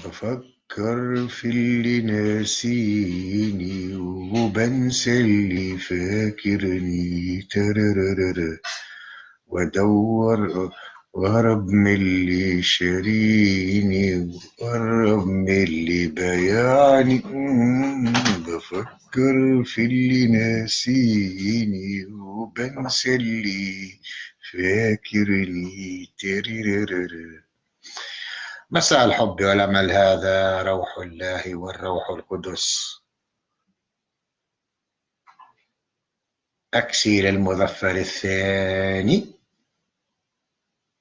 بفكر في اللي ناسيني وبنسى اللي فاكرني ترررر، وادور واهرب من اللي شاريني وقرب من اللي بايعني. بفكر في اللي ناسيني وبنسى اللي فاكرني ترررر. مساء الحب والأمل، هذا روح الله والروح القدس، أكسيل المظفر الثاني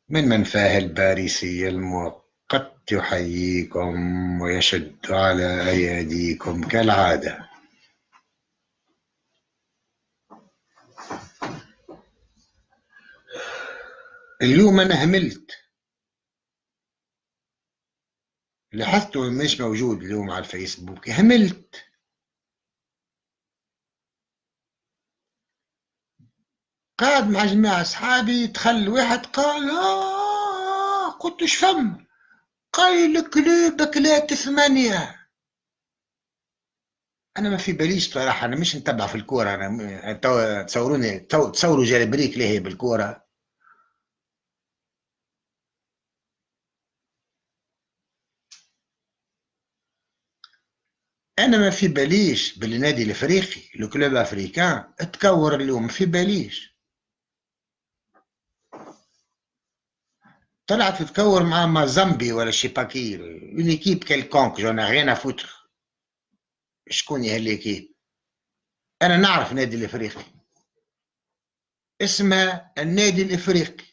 من منفاه الباريسي المؤقت، يحييكم ويشد على أياديكم كالعادة. اليوم أنا هملت، لاحظته مش موجود اليوم على الفيسبوك. هملت، قاعد مع جماعة أصحابي، دخل واحد قال قلت ايش فم؟ قال لك ليبك لا ثمانية. انا ما في باليش صراحه، انا مش نتبع في الكوره. انا تصوروني، تصوروا جاري بريك ليه بالكوره. انا ما في باليش بالنادي الافريقي، لو كلوب افريكان تكور اليوم، ما في باليش. طلعت تكور مع مازامبي ولا شيباكي، اون ايكيب كيلكونك، جون غينا فوتر شكون هي ليكيب. انا نعرف نادي الافريقي، اسمها النادي الافريقي.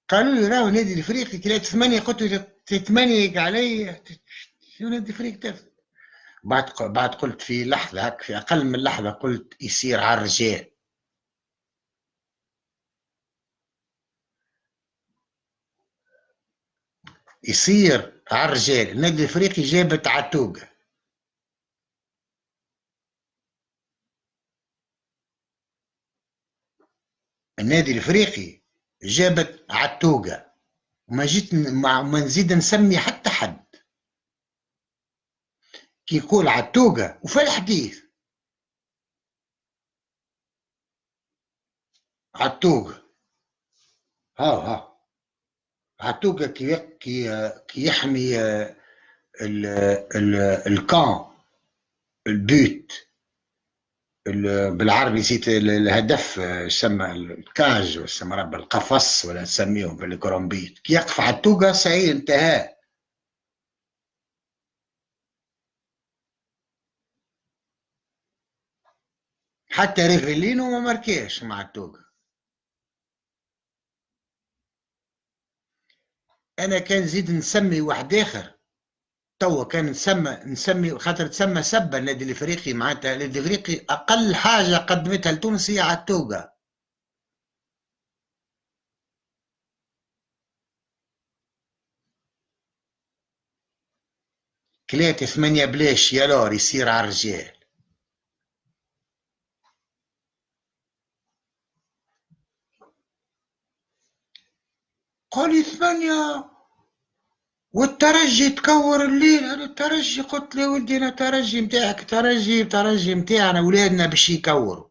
قالوا لي راهو النادي الافريقي كلا ثمانية، قلت له تتمنيك علي؟ شو نادي الافريقي؟ بعد قلت في لحظة هك، في أقل من لحظة قلت يصير على الرجال، يصير على الرجال. النادي الأفريقي جابت عتوقة، النادي الأفريقي جابت عتوقة، وما جيت ما نزيد نسمي حتى حد. كي يقول عتوقة وفي الحديث عتوقة، ها عتوقة كي يحمي ال ال الكان، البيت، بالعربي نسيت الهدف، يسمى الكاج ويسمى رب القفص، ولا تسميهم بالكرومبيت. كي يقف على التوقة سعيد انتهى. حتى ريفيلينو ما ماركيش مع التوقة. انا كان زيد نسمي واحد اخر، توا كان نسمي خاطر تسمى سبه النادي الافريقي، معناتها النادي الافريقي اقل حاجه قدمتها لتونس هي على التوقة. كلاتي ثمانية بلاش يا لور يصير على الرجال. قولي ثمانية والترجي تكور الليل. انا الترجي قلت له ولدي، انا ترجي متاعك ترجي متاعنا، ولادنا باش يكوروا.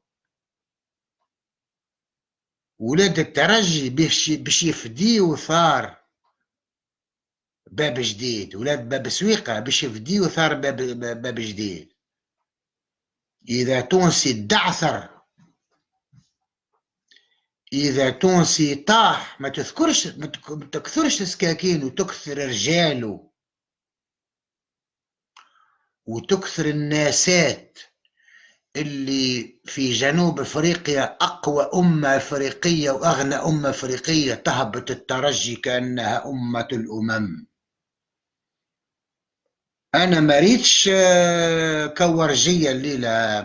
ولاد الترجي باش يفديو ثار باب جديد، ولاد باب سويقة باش يفديو ثار باب جديد. اذا تونسي دعثر، اذا تونسي طاح، ما تذكرش، ما تكثرش سكاكين وتكثر رجاله وتكثر الناسات. اللي في جنوب افريقيا اقوى امه افريقيه واغنى امه افريقيه تهبط الترجي كانها امه الامم. انا ما ريتش كورجيه الليله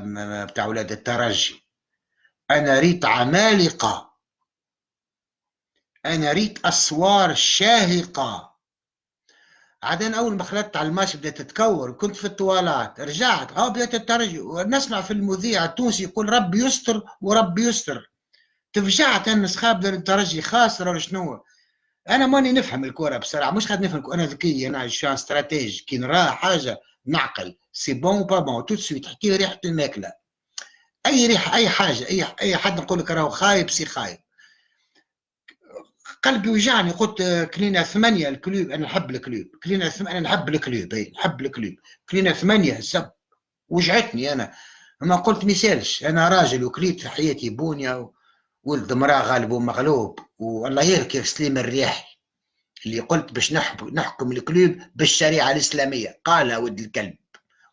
بتاع ولاد الترجي، انا ريت عمالقه، انا ريت اسوار شاهقه. عاد انا اول ما خلطت على الماتش بدات تتكور، كنت في الطوالات، رجعت بدات الترجي، ونسمع في المذيع التونسي يقول ربي يستر وربي يستر. تفجعت أنا سخاب الترجي خاسر ولا شنو. أنا ماني نفهم الكرة بصراحة، مش قاعد نفهم الكرة. أنا ذكي، أنا شان استراتيج، كي نرى حاجة نعقل سي بون با بون تو سويت، تحكي ريحة الماكلة، أي ريحة أي حاجة، أي حد نقول لك راهو خايب سي خايب. قلبي وجعني، قلت كلينا 8 الكلوب، أنا نحب الكلوب، كلينا 8 أنا نحب الكلوب، نحب الكلوب، كلينا 8 سب، وجعتني أنا. ما قلت ميسالش، أنا راجل وكليت في حياتي بونيا، ولد مراه غالب ومغلوب، والله يركب سليم الرياحي اللي قلت باش نحكم الكلوب بالشريعة الإسلامية، قالها ولد الكلب،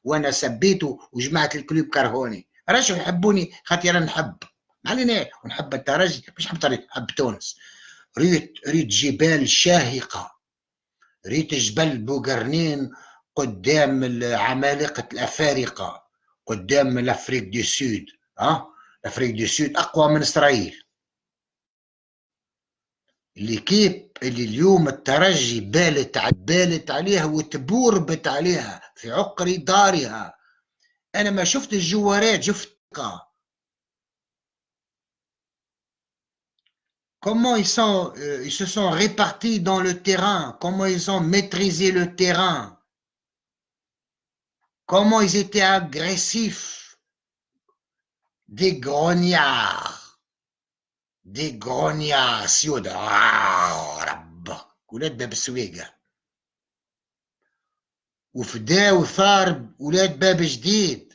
وأنا سبيته وجماعة الكلوب كرهوني، رجعوا يحبوني خاطر أنا نحب، علينا ونحب الترجي، مش نحب الترجي، نحب تونس. ريت جبال شاهقة، ريت جبل بوقرنين قدام عمالقة الأفارقة، قدام الأفريق دي سود. الأفريق دي سود أقوى من إسرائيل. اللي اليوم الترجي بالت عليها وتبوربت عليها في عقر دارها. أنا ما شفت الجوارات، شفت comment ils se sont répartis dans le terrain, comment ils ont maîtrisé le terrain, comment ils étaient agressifs, des grognards سيودا رب ولاد باب السويقة، وفداو ثار ولاد باب جديد.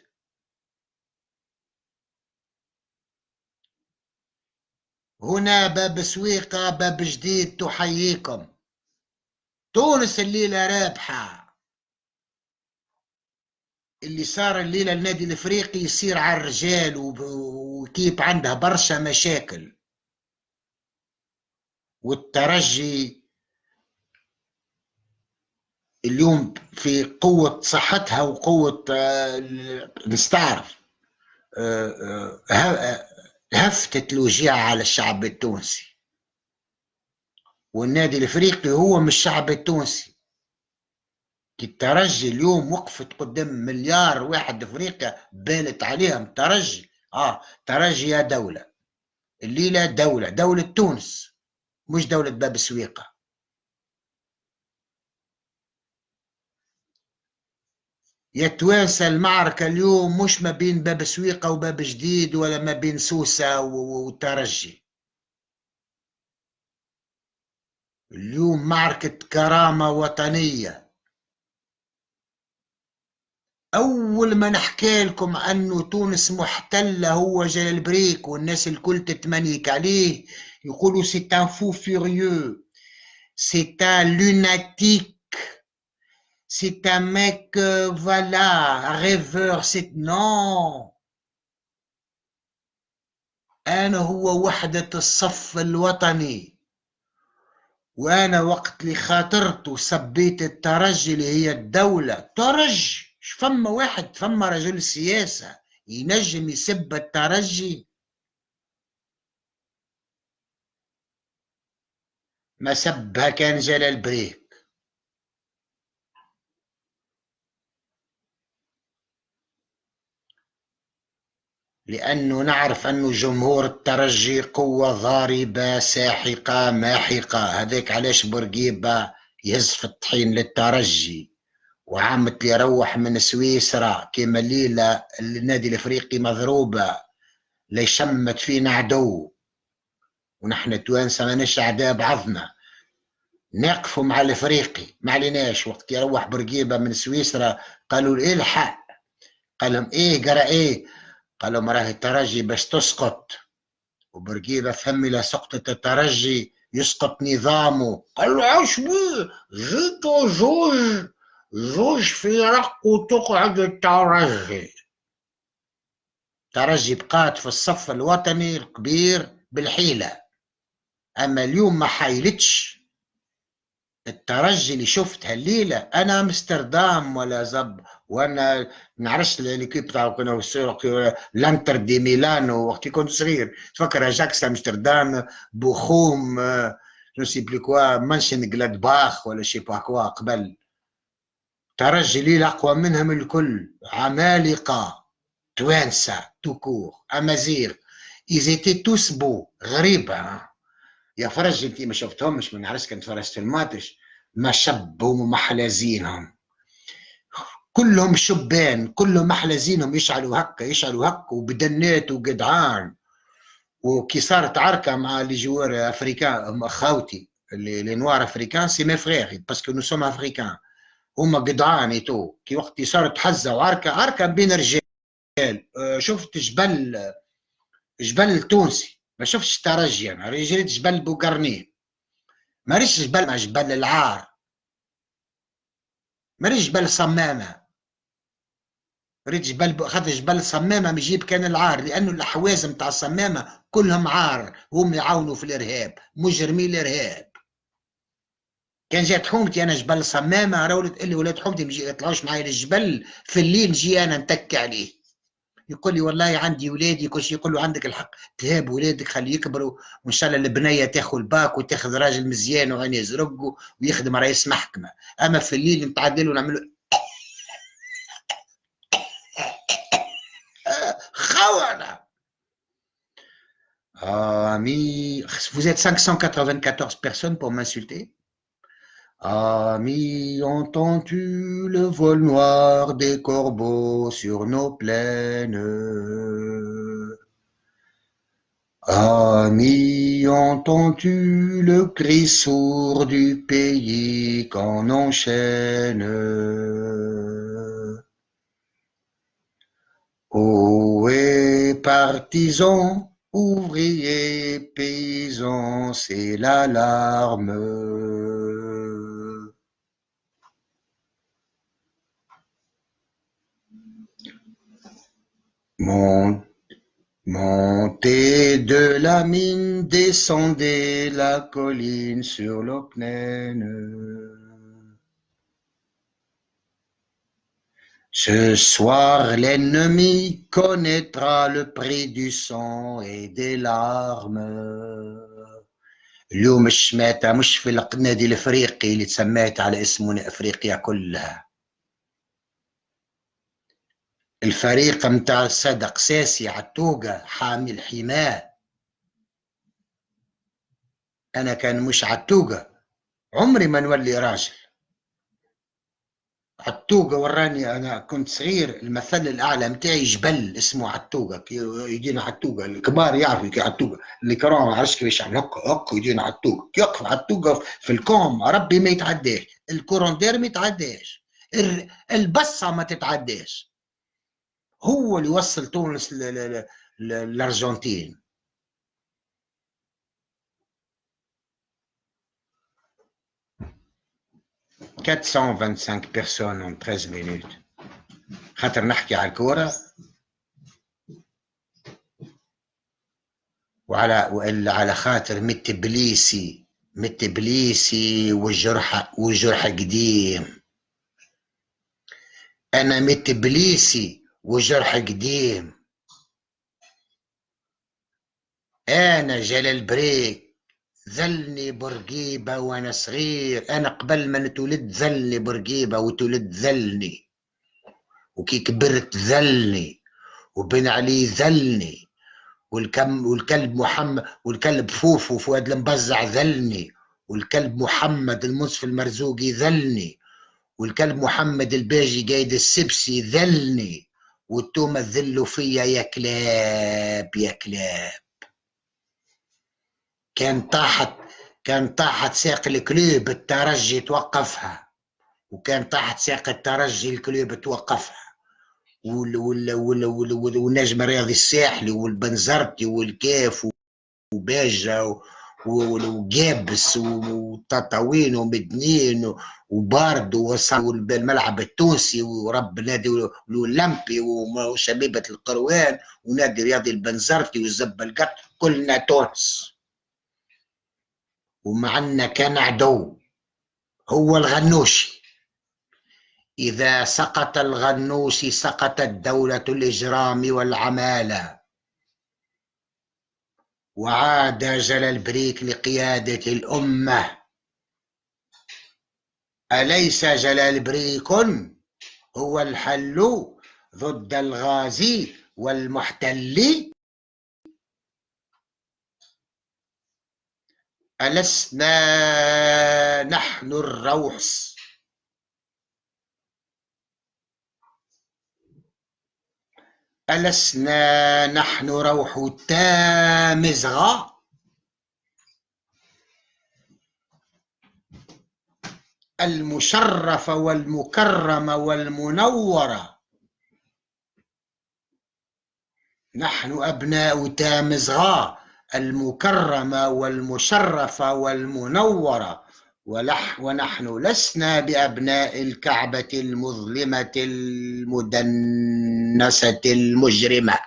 هنا باب سويقة باب جديد تحييكم. تونس الليلة رابحة، اللي صار الليلة النادي الافريقي يصير على الرجال وكيف عنده برشا مشاكل، والترجي اليوم في قوة صحتها وقوة نستعرف هفتت الوجيعة على الشعب التونسي، والنادي الافريقي هو من الشعب التونسي. كي الترجي اليوم وقفت قدام مليار واحد افريقيا بالت عليهم، ترجي يا دولة الليلة، دولة تونس، مش دولة باب السويقة. يا توانسة المعركة اليوم مش ما بين باب سويقة وباب جديد، ولا ما بين سوسة والترجي. اليوم معركة كرامة وطنية. أول ما نحكي لكم أنه تونس محتلة هو جلال بريك والناس الكل تتمنيك عليه، يقولوا سي ان فو فيوريو، سي ان لوناتيك، سي ان ميك فوالا ريفور، سي نو. أنا هو وحدة الصف الوطني، وأنا وقت اللي خاطرت وسبيت الترجي اللي هي الدولة ترجي، فما واحد، فما رجل سياسة ينجم يسب الترجي؟ ما سبها كان جلال بريك. لأنه نعرف أنه جمهور الترجي قوة ضاربة ساحقة ماحقة، هذاك علاش بورقيبة يهز في الطحين للترجي، وعامت لي يروح من سويسرا كيما الليلة النادي الافريقي مضروبة، لا شمت فينا عدو، ونحن توانسة ماناش اعداء بعضنا، نقفوا مع الافريقي ما عليناش. وقت يروح برقيبة من سويسرا قالوا ايه الحق، قال لهم ايه قرا ايه، قال لهم راهي الترجي باش تسقط، وبرقيبة فهم الى سقطة الترجي يسقط نظامه، قال له عاش بيه جيتوا زوج فرق وتقعد الترجي. الترجي بقات في الصف الوطني الكبير بالحيلة، أما اليوم ما حايلتش. الترجي اللي شفتها الليلة، أنا أمستردام ولا زب، وأنا نعرفش الكيب تاعو كنا لانتر دي ميلانو وقت كنت صغير، تفكر أجاكس أمستردام بوخوم جو سي بلي كوا مانشن جلادباخ ولا شي با كوا قبل. ترجي ليلة أقوى منهم الكل، عمالقة توانسة توكور أمازيغ ils étaient tous beaux غريبة. يا فرج انت ما شفتهمش، من عرس كنت فرجت في الماتش، ما شبهم وما حلازينهم، كلهم شبان، كلهم محلزينهم، يشعلوا هكا يشعلوا هكا وبدنات وقدعان. وكي صارت عركه مع لي جوار افريكان خاوتي، لي نوار افريكان سي مي فغيغ باسكو نو سوم افريكان، هما قدعان ايتو. كي وقت صارت حزه وعركه، عركه بين رجال. شفت جبل التونسي، ما شفتش ترجي، انا رجلت جبل بوقرنين، ماريش جبل، ما جبل العار، ماريش جبل صمامه، ريت جبل، خاطر جبل صمامه مجيب كان العار، لانه الحوازم تاع الصمامه كلهم عار، هم يعاونوا في الارهاب، مجرمي الارهاب. كان جات حومتي انا جبل صمامه، راه ولد اللي ولاد حومتي ما يطلعوش معايا للجبل في الليل، نجي انا نتكي عليه، يقول لي والله عندي ولادي كل شيء، يقول له عندك الحق تهاب ولادك خلي يكبروا، وان شاء الله البنيه تاخذ الباك وتاخذ راجل مزيان وعين يزرق ويخدم رئيس محكمه، اما في الليل نتعدل ونعمل خونه. Ami, vous êtes 594 personnes pour m'insulter. Amis, entends-tu le vol noir des corbeaux sur nos plaines? Amis, entends-tu le cri sourd du pays qu'on enchaîne? Ohé, partisans, ouvriers, paysans, c'est l'alarme. Montez de la mine, descendez la colline sur l'eau pleine. Ce soir, l'ennemi connaîtra le prix du sang et des larmes. اليوم الشماتة مش في النادي الافريقي اللي تسميت على اسمه افريقيا كلها، الفريق متاع الصدق ساسي عتوقة حامي الحماة. انا كان مش عتوقة عمري ما نولي راجل. عتوقة وراني انا كنت صغير، المثل الاعلى متاعي جبل اسمه عتوقة، يجينا عتوقة الكبار يعرفوا كي عتوقة، اللي كرام ما عرفش كيفاش يعمل هكا هكا يجينا عتوقة، يقف عتوقة في الكوم ربي ما يتعداش، الكوروندير ما يتعداش، البصة ما تتعداش، هو اللي وصل تونس للارجنتين. « 425 personnes en 13 minutes. خاطر نحكي على الكورة وعلى خاطر متبليسي وجرح قديم. أنا متبليسي وجرح قديم. أنا جلال بريك ذلني بورقيبة وأنا صغير، أنا قبل ما نتولد ذلني بورقيبة وتولد ذلني، وكي كبرت ذلني، وبن علي ذلني، والكلب محمد، والكلب فوفو فؤاد المبزع ذلني، والكلب محمد المنصف المرزوقي ذلني، والكلب محمد الباجي قايد السبسي ذلني، والتومة ذلوا فيا يا كلاب يا كلاب. كان طاحت ساق الكلوب الترجي توقفها، وكان طاحت ساق الترجي الكلوب توقفها، والنجم الرياضي الساحلي والبنزرتي والكاف وباجة وجابس وتطاوين ومدنين وبارد والملعب التونسي ورب نادي الأولمبي وشبيبة القروان ونادي رياضي البنزرتي والزب القط، كلنا تونس. ومعنا كان عدو هو الغنوشي، إذا سقط الغنوشي سقطت دولة الإجرام والعمالة، وعاد جلال بريك لقيادة الأمة. أليس جلال بريك هو الحل ضد الغازي والمحتل؟ ألسنا نحن الروح ألسنا نحن روح تامزغة المشرفة والمكرمة والمنورة. نحن أبناء تامزغة المكرمة والمشرفة والمنورة، ونحن لسنا بأبناء الكعبة المظلمة المدنسة المجرمة.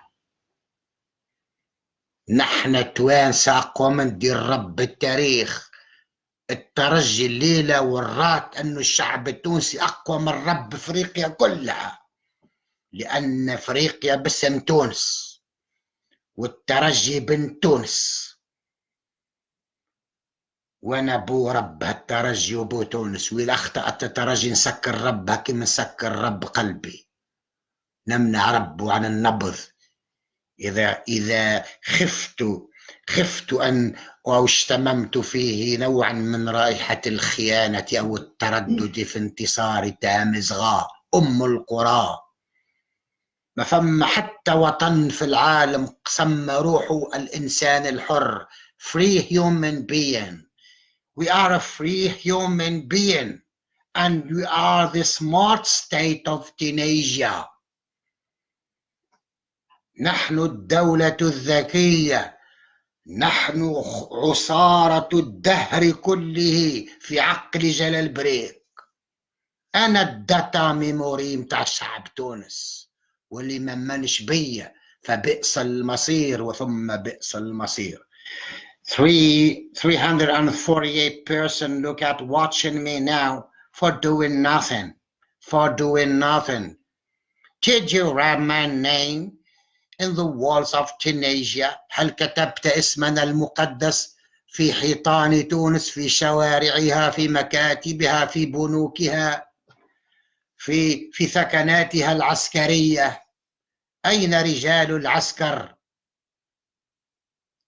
نحن توانسة أقوى من دي الرب التاريخ. الترجي الليلة ورات أنه الشعب التونسي أقوى من رب أفريقيا كلها، لأن أفريقيا باسم تونس والترجي بن تونس، وانا بو رب هالترجي وبو تونس، واذا اخطأت الترجي نسكر ربها كما نسكر رب قلبي، نمنع ربه عن النبض. اذا خفت ان او اشتممت فيه نوعا من رائحة الخيانة او التردد في انتصار تامزغا ام القرى. ما فما حتى وطن في العالم سمى روحه الانسان الحر. free human being. We are a free human being and we are the smart state of Tunisia. نحن الدولة الذكية، نحن عصارة الدهر كله في عقل جلال بريك. أنا الداتا ميموري متاع شعب تونس، واللي ما منش بيا فبئس المصير وثم بئس المصير. 348 person look at watching me now for doing nothing. Did you write my name in the walls of Tunisia? هل كتبت اسمنا المقدس في حيطان تونس، في شوارعها، في مكاتبها، في بنوكها، في ثكناتها العسكرية؟ أين رجال العسكر؟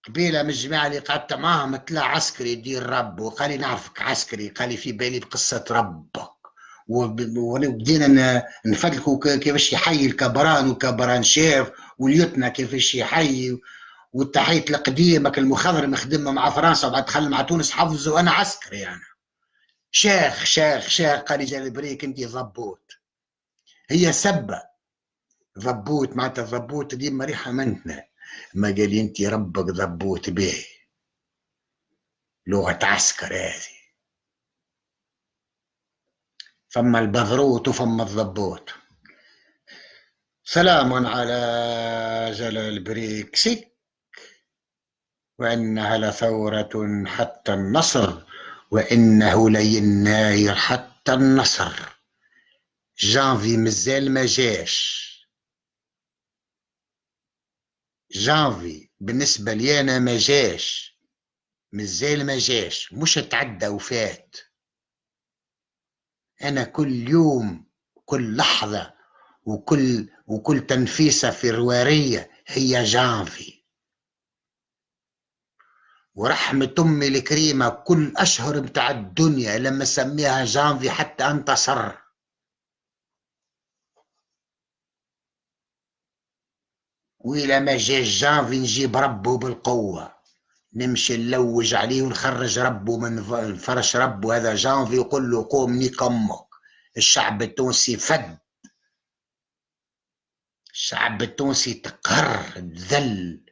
قبيلة من الجماعة اللي قعدت معاهم طلع عسكري يدير رب، وقال لي نعرفك عسكري، قال لي في بالي بقصة ربك، وبدينا نفدلكوا كيفاش يحيي الكبران وكبران شيف، واليتنا كيفاش يحيي، والتحية لقديمك المخضرم خدمة مع فرنسا وبعد دخل مع تونس حفظ، وأنا عسكري أنا شيخ. قال لي جال بريك أنت ضبوط. هي سبة ضبوط، معناتها ضبوط دي مريحة مننا، ما قال لي أنت ربك ضبوط به، لغة عسكر هذه. فما البذروت وفما الضبوط. سلام على جلال بريكسي، وإنها لثورة حتى النصر، وإنه ليناير حتى النصر. جانفي مازال ما جاش، جانفي بالنسبة لي أنا ما جاش، مازال ما جاش، مش تعدى وفات. أنا كل يوم، كل لحظة، وكل تنفيسة في الروارية هي جانفي. ورحمة أمي الكريمة كل أشهر متاع الدنيا لما سميها جانفي حتى انتصر. وإلى ما جاش جانفي نجيب ربه بالقوة، نمشي نلوج عليه ونخرج ربه من فرش ربه. هذا جانفي يقول له قوم نيك أمك. الشعب التونسي فد، الشعب التونسي تقهر تذل،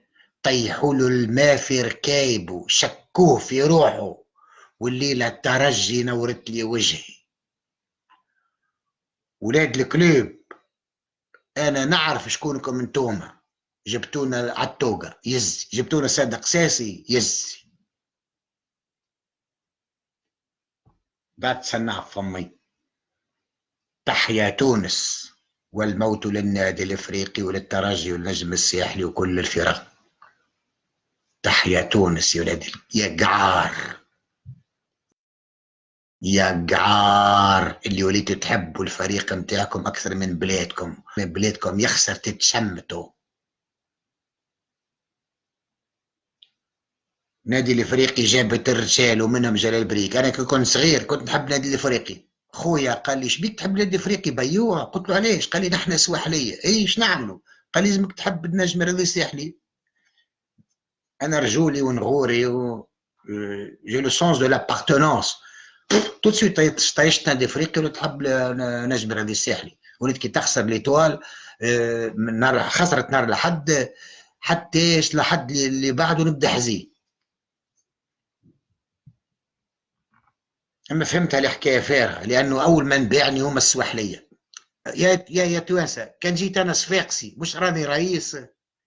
طيحوا له الماء في ركايبه، شكوه في روحه، والليلة الترجي نورت لي وجهي. ولاد الكلوب انا نعرف شكونكم انتوما، جبتونا عالتوقة يزي، جبتونا صادق ساسي يزي. That's enough for me. تحيا تونس، والموت للنادي الافريقي وللترجي والنجم الساحلي وكل الفرق. تحيا تونس يا ولاد يا قعار، يا قعار اللي وليتوا تحبوا الفريق متاعكم اكثر من بلادكم، من بلادكم يخسر تتشمتوا. نادي الافريقي جابت الرجال ومنهم جلال بريك. انا كي كنت صغير كنت نحب نادي الافريقي. خويا قال لي شبيك تحب نادي الافريقي بيوه؟ قلت له علاش؟ قال لي نحن سواحليه. ايش نعملوا؟ قال لي لازمك تحب النجم الرياضي الساحلي. انا رجولي ونغوري و جي لو سونس دو لابارتونونس. تو سويت طيشت نادي افريقي وليت تحب نجم الرياضي الساحلي. وليت كي تخسر ليتوال من نهار خسرت نهار لحد حتى لحد اللي بعده نبدا حزين. اما فهمتها الحكايه فارغه، لانه اول من باعني هم السواحليه. يا توانسه، كان جيت انا صفاقسي مش راني رئيس.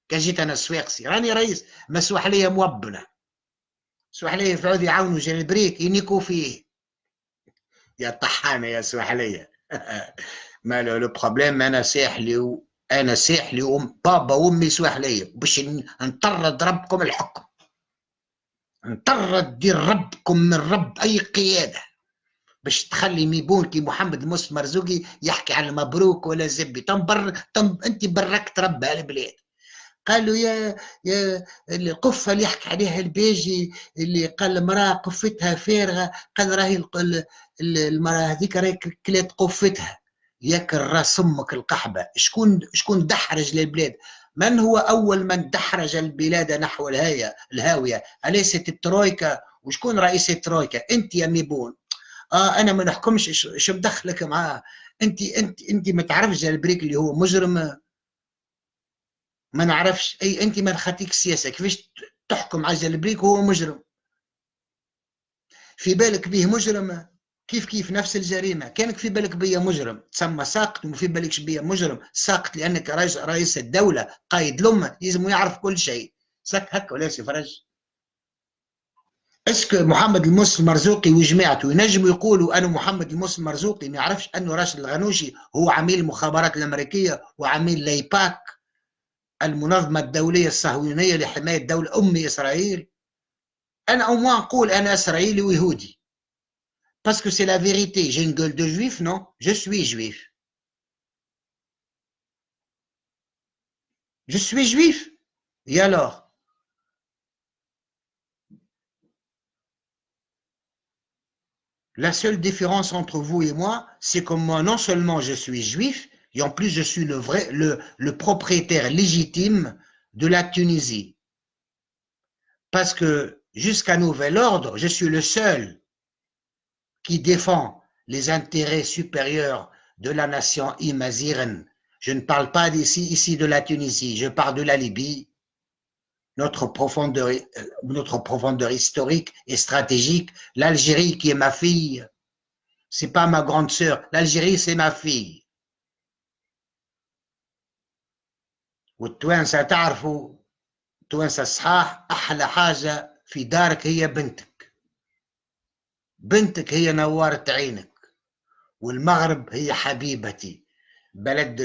كان جيت انا صفاقسي راني رئيس. ما السواحليه موبنه. السواحليه في عود يعاونوا جال بريك ينيكوا فيه. يا طحانه يا سواحليه. ما لو بروبليم انا ساحلي انا ساحلي بابا وامي سواحليه باش نطرد ربكم الحكم. نطرد دير ربكم من رب اي قياده باش تخلي ميبون كي محمد المصطفى مرزوقي يحكي على مبروك ولا زبي. تم انت بركت رب هالبلاد. قال له يا القفه اللي يحكي عليها البيجي اللي قال المراه قفتها فارغه. قال راهي المراه هذيك راهي كلات قفتها. ياكل راس امك القحبه. شكون دحرج للبلاد؟ من هو اول من دحرج البلاد نحو الهاويه؟ اليست الترويكا؟ وشكون رئيس الترويكا؟ انت يا ميبون. انا ما نحكمش. شو بدخلك معاه؟ انت ما تعرفش جالبريك اللي هو مجرم؟ ما نعرفش. اي انت ما دخلتيك السياسه، كيفاش تحكم على جالبريك وهو مجرم؟ في بالك به مجرم؟ كيف نفس الجريمه. كانك في بالك بيا مجرم تسمى ساقط، وما في بالكش بيا مجرم ساقط لانك رئيس الدوله قائد الامه لازم يعرف كل شيء. سك هكا ولا سي فرج؟ اسكو محمد المصري مرزوقي وجماعته ينجموا يقولوا انا محمد المصري مرزوقي ما يعرفش انه راشد الغنوشي هو عميل المخابرات الامريكيه وعميل لايباك المنظمه الدوليه الصهيونيه لحمايه دوله اسرائيل؟ انا او ما نقول انا اسرائيلي ويهودي باسكو سي لا فيريتي. جي une gueule de juif. Non, je suis juif. Je suis juif. Et alors? La seule différence entre vous et moi, c'est que moi, non seulement je suis juif, et en plus je suis le propriétaire légitime de la Tunisie. Parce que jusqu'à nouvel ordre, je suis le seul qui défend les intérêts supérieurs de la nation imaziren. Je ne parle pas ici de la Tunisie, je parle de la Libye, notre profondeur historique et stratégique. L'Algérie qui est ma fille, c'est pas ma grande sœur. L'Algérie, c'est ma fille. والتوانسة تعرفوا، التوانسة الصحاح أحلى حاجة في دارك هي بنتك. بنتك هي نوارة عينك. والمغرب هي حبيبتي. بلد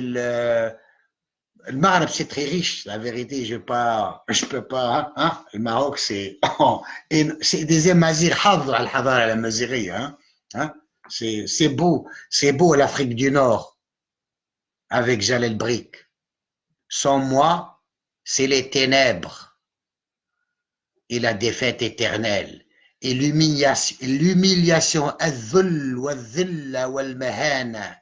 المغرب c'est très riche, la vérité, je peux pas, hein? Le Maroc c'est des Amazirs حافظوا على الحضارة الأمازيغية, hein? C'est beau l'Afrique du Nord avec Jalel Brick. Sans moi, c'est les ténèbres et la défaite éternelle et l'humiliation, الذل والذلة والمهانة.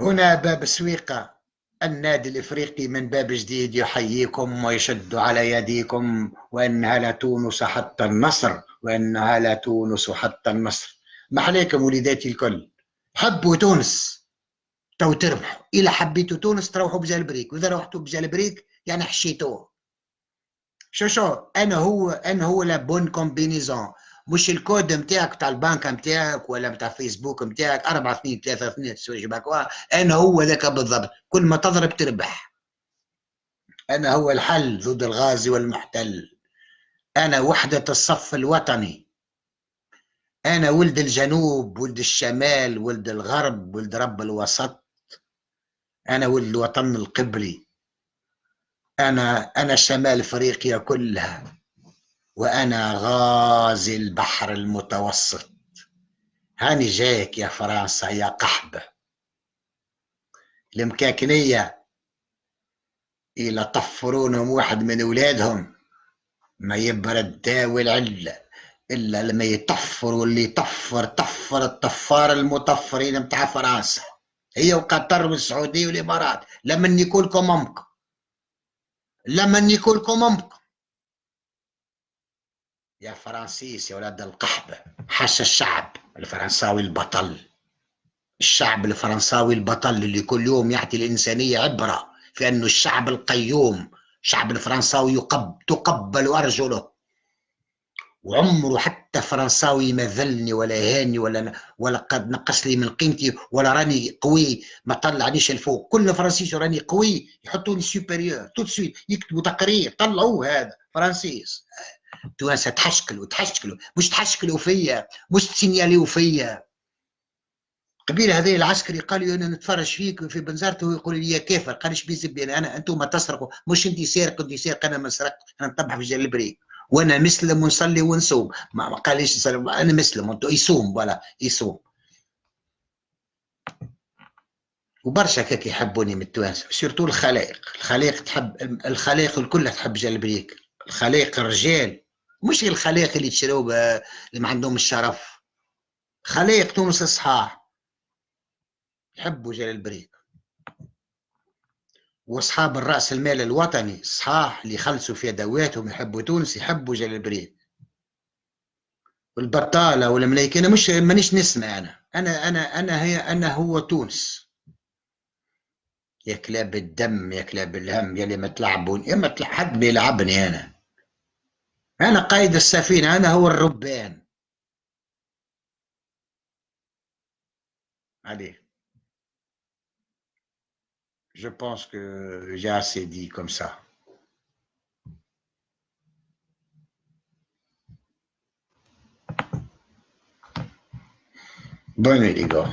هنا باب سويقة، النادي الإفريقي من باب جديد يحييكم ويشد على يديكم. وإنها لتونس حتى النصر، وإنها لتونس حتى النصر. محليكم وليداتي الكل، حبوا تونس تو تربحوا. إلا حبيتوا تونس تروحوا بجالبريك، وإذا روحتوا بجالبريك يعني حشيتوه. شو أنا هو لا بون كومبينيزون. مش الكود نتاعك بتاع البنك نتاعك ولا بتاع فيسبوك نتاعك 4 2 3 2 تسوي شباك. انا هو ذاك بالضبط. كل ما تضرب تربح. انا هو الحل ضد الغازي والمحتل. انا وحدة الصف الوطني. انا ولد الجنوب، ولد الشمال، ولد الغرب، ولد رب الوسط. انا ولد الوطن القبلي. انا شمال افريقيا كلها. وانا غازي البحر المتوسط. هاني جايك يا فرنسا يا قحبة المكاكنية. إلا طفرونهم واحد من أولادهم ما يبرد داوي العلة إلا لما يطفر، واللي يطفر طفر الطفار المطفرين متاع فرنسا، هي وقطر والسعودية والإمارات. لمن يكون أمكم، لمن يكون أمكم يا فرنسيس يا ولاد القحبة. حاشا الشعب الفرنساوي البطل، الشعب الفرنساوي البطل اللي كل يوم يعطي الإنسانية عبرة في أنه الشعب القيوم. الشعب الفرنساوي تقبل أرجله، وعمره حتى فرنساوي ما ذلني ولا هاني ولا قد نقص لي من قيمتي ولا راني قوي ما طلعنيش الفوق. كل فرنسيس راني قوي يحطوني سوبريور تو سويت، يكتبوا تقرير طلعوه هذا فرنسيس. توانسه تحشكلوا مش تحشكلوا فيا، مش تسينياليو فيا. قبيله هذا العسكري قال لي انا نتفرج فيك في بنزرته ويقول لي يا كافر. قال ايش بيزب انا انتم ما تسرقوا، مش انت سارق انت سارق، انا ما سرقت، انا نطبح في جل البريك وانا مسلم ونصلي ونصوم. ما قاليش انا مسلم وانتم يصوم ولا يصوم. وبرشا هكاك يحبوني من التوانسه، سيرتو الخلائق. الخلائق تحب، الخلائق الكل تحب جل البريك. الخلائق الرجال، مش الخلائق اللي تشروا اللي ما عندهم الشرف. خلائق تونس الصحاح يحبوا جل البريك، واصحاب الراس المال الوطني الصحاح اللي يخلصوا في ادواتهم يحبوا تونس، يحبوا جل البريك. والبطاله والملايكه انا مش مانيش نسمع. انا هو تونس. يا كلاب الدم يا كلاب الهم يا اللي ما تلعبون، يا ما حد بيلعبني. انا قائد السفينه، انا هو الربان عليه. Je pense que j'ai assez dit comme ça. Bonne nuit les gars.